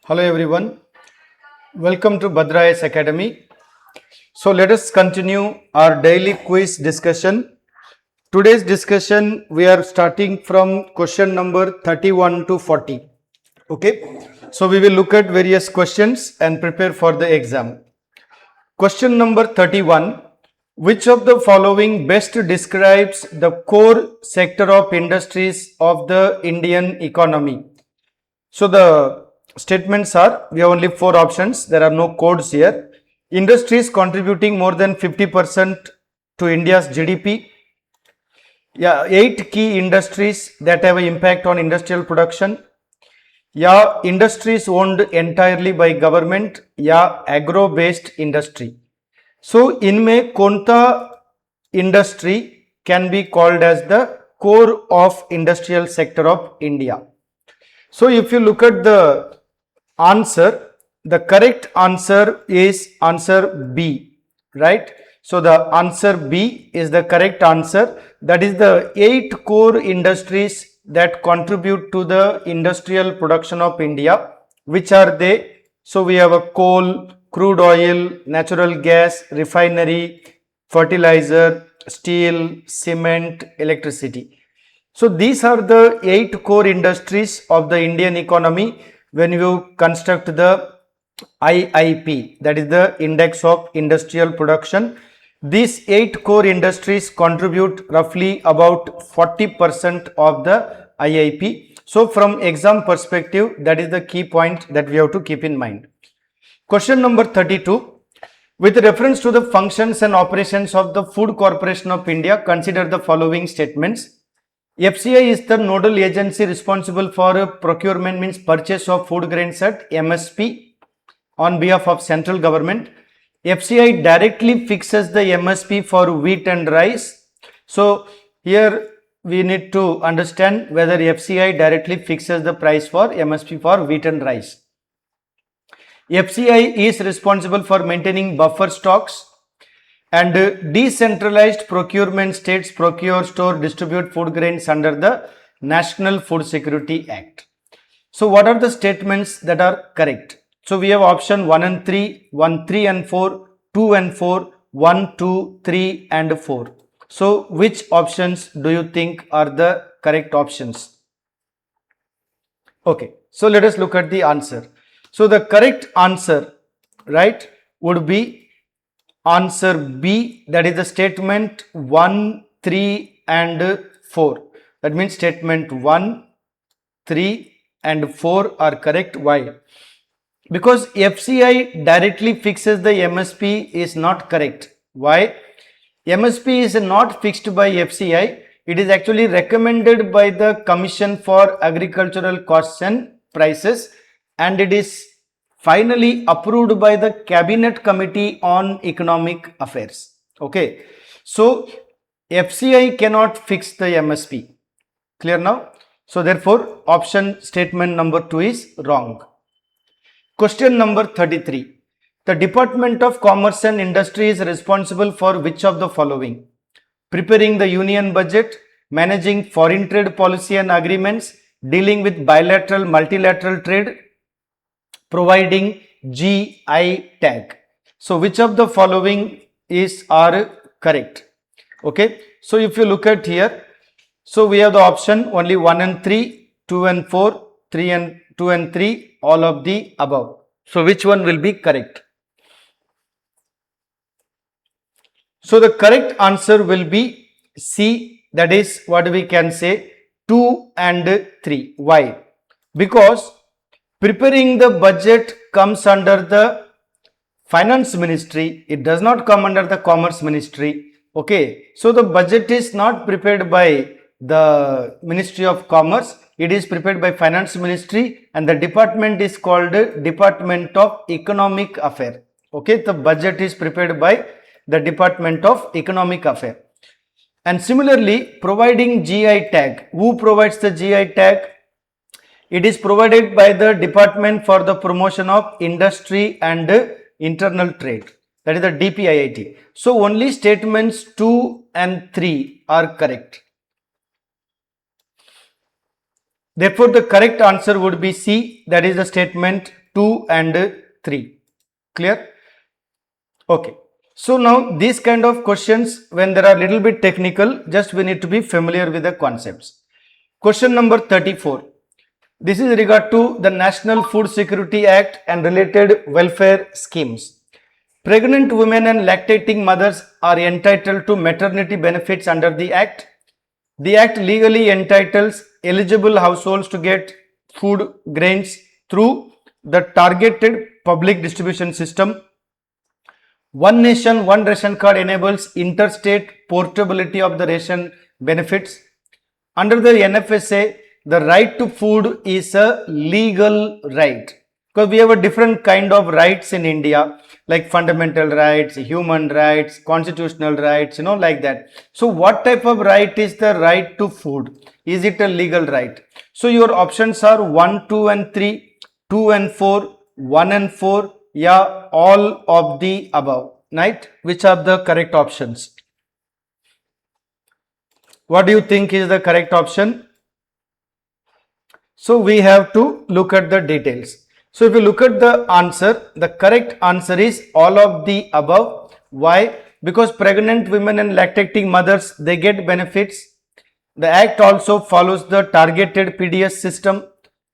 Hello everyone, welcome to Bhadra IAS Academy. So let us continue our daily quiz discussion. Today's discussion we are starting from question number 31 to 40. Okay, so we will look at various questions and prepare for the exam. Question number 31. Which of the following best describes the core sector of industries of the Indian economy? So the statements are, we have only 4 options, there are no codes here. Industries contributing more than 50% to India's GDP. 8 key industries that have an impact on industrial production. Industries owned entirely by government. Agro based industry. So इनमें कोणता industry can be called as the core of industrial sector of India? So if you look at the answer, the correct answer is answer B, right? So the answer B is the correct answer. That is the 8 core industries that contribute to the industrial production of India. Which are they? So we have a coal, crude oil, natural gas, refinery, fertilizer, steel, cement, electricity. So these are the 8 core industries of the Indian economy when you construct the IIP, that is the Index of Industrial Production. These 8 core industries contribute roughly about 40% of the IIP. So from exam perspective, that is the key point that we have to keep in mind. Question number 32. With reference to the functions and operations of the Food Corporation of India, consider the following statements. FCI is the nodal agency responsible for procurement, means purchase of food grains at MSP on behalf of central government. FCI directly fixes the MSP for wheat and rice. So here we need to understand whether FCI directly fixes the price for MSP for wheat and rice. FCI is responsible for maintaining buffer stocks, and decentralized procurement states procure, store, distribute food grains under the National Food Security Act. So what are the statements that are correct? So we have option 1 and 3, 1, 3 and 4, 2 and 4, 1, 2, 3 and 4. So which options do you think are the correct options? Okay, so let us look at the answer. So the correct answer, right, would be answer B, that is the statement 1, 3 and 4. That means statement 1, 3 and 4 are correct. Why? Because FCI directly fixes the MSP is not correct. Why? MSP is not fixed by FCI. It is actually recommended by the Commission for Agricultural Costs and Prices, and it is finally approved by the Cabinet Committee on Economic Affairs. Okay, so FCI cannot fix the MSP. Clear now? So therefore option statement number 2 is wrong. Question number 33. The Department of Commerce and Industry is responsible for which of the following? Preparing the union budget, managing foreign trade policy and agreements, dealing with bilateral multilateral trade, providing GI tag. So which of the following are correct? Okay, so if you look at here, so we have the option only 1 and 3, 2 and 4, 3 and 2 and 3, all of the above. So which one will be correct? So the correct answer will be C, that is what we can say 2 and 3. Why? Because preparing the budget comes under the Finance Ministry, it does not come under the Commerce Ministry. Okay, so the budget is not prepared by the Ministry of Commerce, it is prepared by Finance Ministry, and the department is called Department of Economic Affairs. Okay, the budget is prepared by the Department of Economic Affairs. And similarly, providing GI tag, who provides the GI tag? It is provided by the Department for the Promotion of Industry and Internal Trade, that is the DPIIT. So only statements 2 and 3 are correct. Therefore the correct answer would be C, that is the statement 2 and 3. Clear? Okay. So now these kind of questions, when they are a little bit technical, just we need to be familiar with the concepts. Question number 34. This is regard to the National Food Security Act and related welfare schemes. Pregnant women and lactating mothers are entitled to maternity benefits under the Act. The Act legally entitles eligible households to get food grains through the targeted public distribution system. One nation, one ration card enables interstate portability of the ration benefits. Under the NFSA, the right to food is a legal right, because we have a different kind of rights in India, like fundamental rights, human rights, constitutional rights, like that. So what type of right is the right to food? Is it a legal right? So your options are 1, 2 and 3, 2 and 4, 1 and 4, yeah, all of the above, right? Which are the correct options? What do you think is the correct option? So we have to look at the details. So if you look at the answer, the correct answer is all of the above. Why? Because pregnant women and lactating mothers, they get benefits. The Act also follows the targeted PDS system,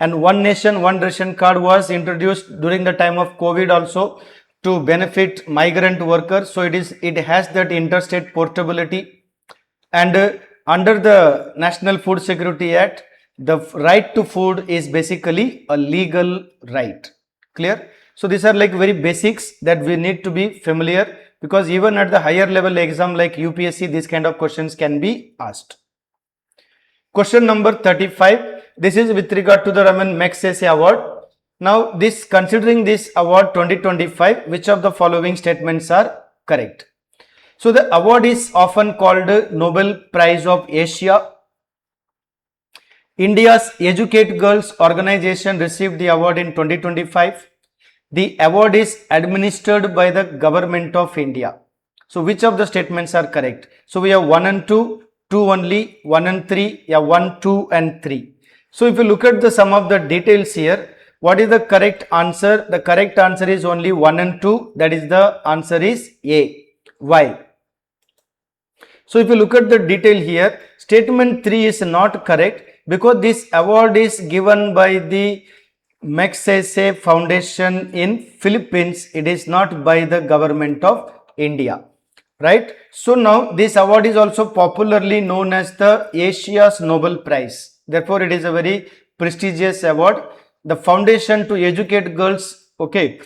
and one nation, one ration card was introduced during the time of COVID also to benefit migrant workers. So it has that interstate portability, and under the National Food Security Act, the right to food is basically a legal right. Clear? So these are like very basics that we need to be familiar, because even at the higher level exam like UPSC, these kind of questions can be asked. Question number 35. This is with regard to the Raman Magsaysay Award. Now this, considering this award 2025, which of the following statements are correct? So the award is often called Nobel Prize of Asia. India's Educate Girls organization received the award in 2025. The award is administered by the Government of India. So which of the statements are correct? So we have 1 and 2, 2 only, 1 and 3, yeah, 1, 2 and 3. So if you look at the sum of the details here, what is the correct answer? The correct answer is only 1 and 2. That is, the answer is A. Why? So if you look at the detail here, statement 3 is not correct, because this award is given by the Magsaysay Foundation in Philippines. It is not by the Government of India, right? So now this award is also popularly known as the Asia's Nobel Prize. Therefore, it is a very prestigious award. The Foundation to Educate Girls, okay,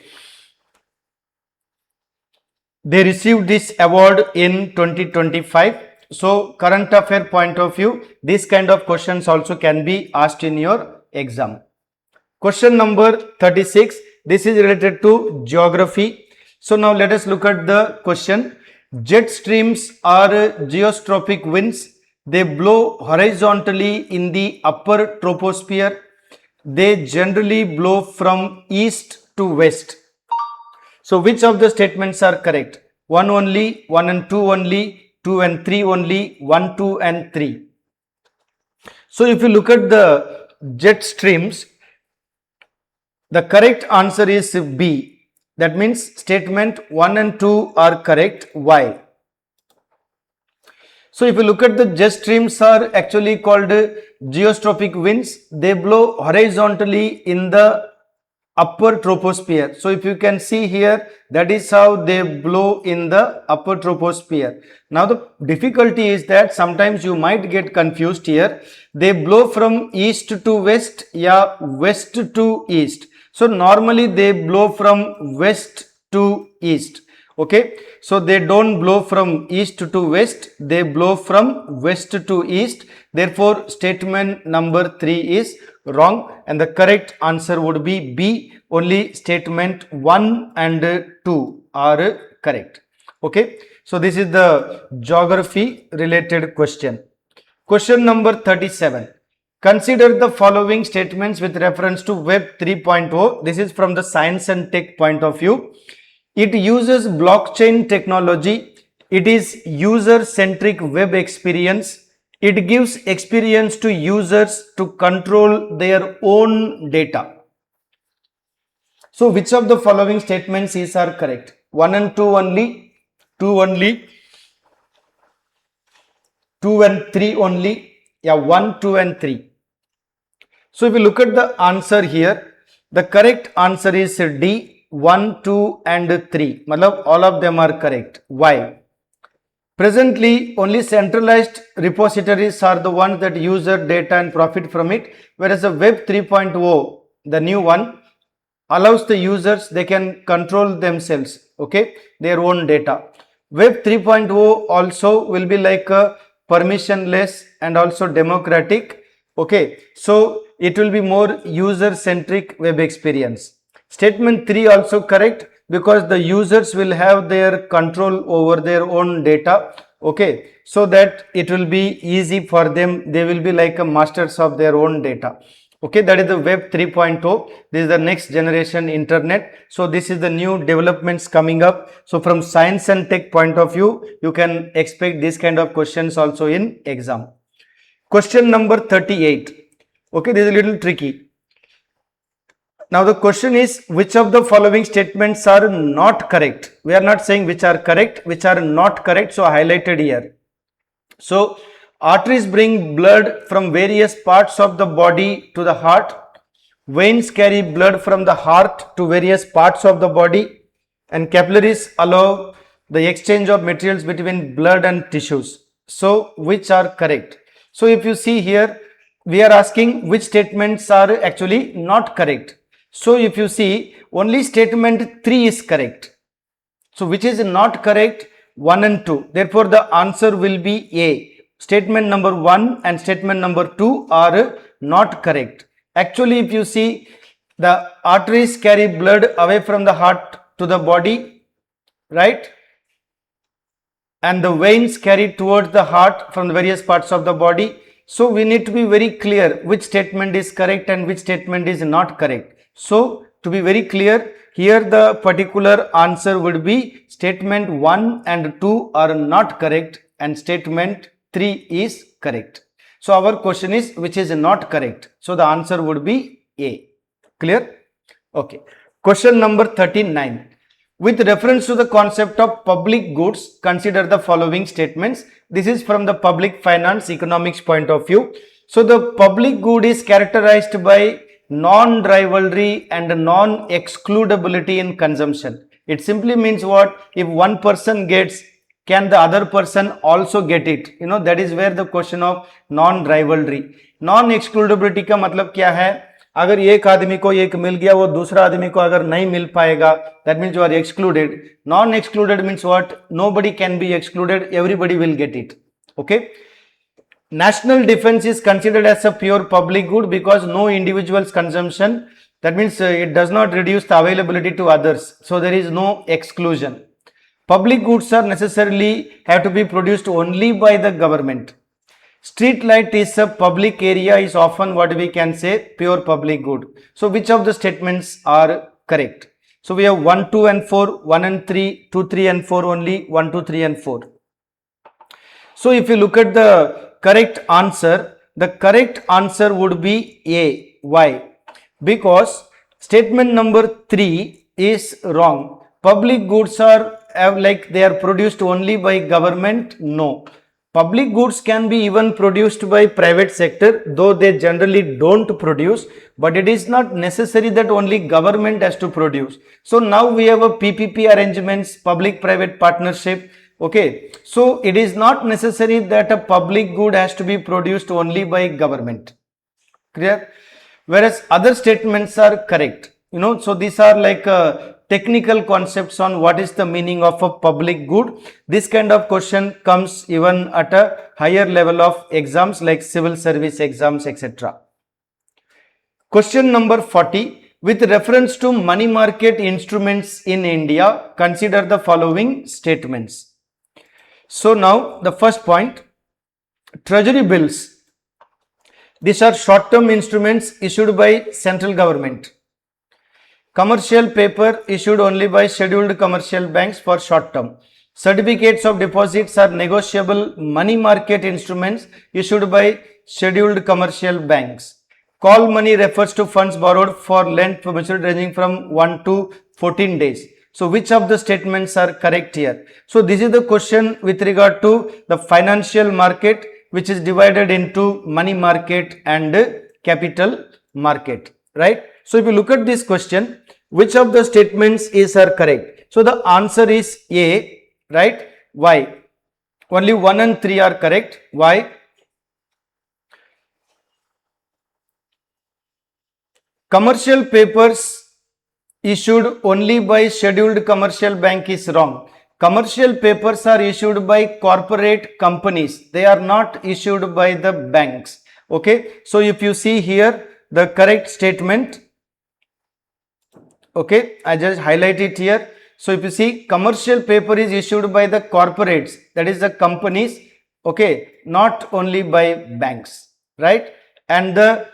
they received this award in 2025. So current affair point of view, this kind of questions also can be asked in your exam. Question number 36. This is related to geography. So now let us look at the question. Jet streams are geostrophic winds. They blow horizontally in the upper troposphere. They generally blow from east to west. So which of the statements are correct? 1 only, 1 and 2 only, 2 and 3 only, 1, 2 and 3. So if you look at the jet streams, the correct answer is B. That means statement 1 and 2 are correct. Why? So if you look at the jet streams are actually called geostrophic winds. They blow horizontally in the upper troposphere. So if you can see here, that is how they blow in the upper troposphere. Now the difficulty is that sometimes you might get confused here. They blow from east to west, yeah, west to east. So normally they blow from west to east. Okay, so they don't blow from east to west, they blow from west to east. Therefore, statement number 3 is wrong, and the correct answer would be B. Only statement 1 and 2 are correct. Okay, so this is the geography related question. Question number 37. Consider the following statements with reference to Web 3.0. This is from the science and tech point of view. It uses blockchain technology. It is user-centric web experience. It gives experience to users to control their own data. So which of the following statements is are correct? 1 and 2 only, 2 only, 2 and 3 only, yeah, 1, 2 and 3. So if you look at the answer here, the correct answer is D, 1, 2 and 3. Matlab all of them are correct. Why? Presently, only centralized repositories are the ones that user data and profit from it, whereas the Web 3.0, the new one, allows the users, they can control themselves, okay, their own data. Web 3.0 also will be like a permissionless and also democratic, okay, so it will be more user centric web experience. Statement 3 also correct, because the users will have their control over their own data, okay, so that it will be easy for them, they will be like a masters of their own data. Okay, that is the Web 3.0. This is the next generation internet. So this is the new developments coming up. So from science and tech point of view, you can expect this kind of questions also in exam. Question number 38. Okay, this is a little tricky. Now the question is, which of the following statements are not correct? We are not saying which are correct, which are not correct. So highlighted here. So arteries bring blood from various parts of the body to the heart. Veins carry blood from the heart to various parts of the body, and capillaries allow the exchange of materials between blood and tissues. So which are correct? So if you see here, we are asking which statements are actually not correct. So if you see, only statement 3 is correct. So which is not correct? 1 and 2. Therefore the answer will be A. Statement number 1 and statement number 2 are not correct. Actually, if you see, the arteries carry blood away from the heart to the body, right? And the veins carry towards the heart from the various parts of the body. So we need to be very clear which statement is correct and which statement is not correct. So to be very clear, here the particular answer would be statement 1 and 2 are not correct and statement 3 is correct. So our question is which is not correct. So the answer would be A. Clear? Okay. Question number 39. With reference to the concept of public goods, consider the following statements. This is from the public finance economics point of view. So the public good is characterized by non-rivalry and non-excludability in consumption. It simply means what? If one person gets, can the other person also get it? You know, that is where the question of non-rivalry. Non-excludability का मतलब क्या है? अगर एक आदमी को एक मिल गया, वो दूसरा आदमी को अगर नहीं मिल पाएगा, that means you are excluded. Non-excluded means what? Nobody can be excluded, everybody will get it. Okay. National defense is considered as a pure public good because no individual's consumption, that means it does not reduce the availability to others. So there is no exclusion. Public goods are necessarily have to be produced only by the government. Street light is a public area, is often what we can say pure public good. So which of the statements are correct? So we have 1, 2 and 4, 1 and 3, 2, 3 and 4 only, 1, 2, 3 and 4. So if you look at the correct answer, the correct answer would be A. Why? Because statement number 3 is wrong. Public goods are like they are produced only by government? No. Public goods can be even produced by private sector, though they generally don't produce, but it is not necessary that only government has to produce. So now we have a PPP arrangements, public-private partnership. Okay, so it is not necessary that a public good has to be produced only by government. Clear? Whereas other statements are correct. You know, so these are like technical concepts on what is the meaning of a public good. This kind of question comes even at a higher level of exams like civil service exams, etc. Question number 40. With reference to money market instruments in India, consider the following statements. So now the first point, treasury bills. These are short-term instruments issued by central government. Commercial paper issued only by scheduled commercial banks for short term. Certificates of deposits are negotiable money market instruments issued by scheduled commercial banks. Call money refers to funds borrowed for length for maturity ranging from 1 to 14 days. So which of the statements are correct here? So this is the question with regard to the financial market, which is divided into money market and capital market, right? So if you look at this question, which of the statements are correct? So the answer is A, right? Why? Only 1 and 3 are correct. Why? Commercial papers issued only by scheduled commercial bank is wrong. Commercial papers are issued by corporate companies. They are not issued by the banks. Okay. So if you see here the correct statement, okay, I just highlight it here. So if you see, commercial paper is issued by the corporates, that is the companies, okay, not only by banks, right? And the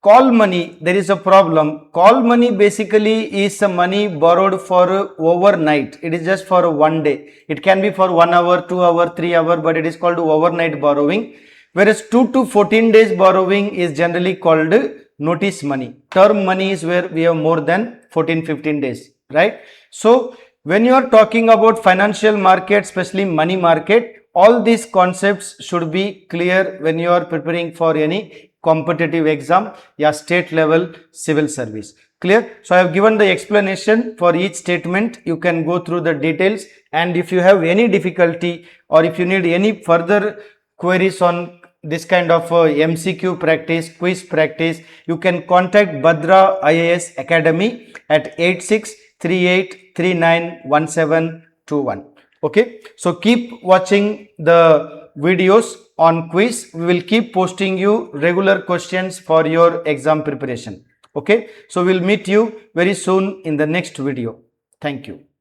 call money, there is a problem. Call money basically is a money borrowed for overnight. It is just for one day. It can be for 1 hour, 2 hour, 3 hour, but it is called overnight borrowing. Whereas 2 to 14 days borrowing is generally called notice money. Term money is where we have more than 14-15 days, right? So when you are talking about financial market, especially money market, all these concepts should be clear when you are preparing for any competitive exam, state level civil service. Clear? So I have given the explanation for each statement. You can go through the details, and if you have any difficulty or if you need any further queries on this kind of MCQ practice, quiz practice, you can contact Bhadra IAS Academy at 8638391721. Okay, so keep watching the videos on quiz. We will keep posting you regular questions for your exam preparation. Okay, so we'll meet you very soon in the next video. Thank you.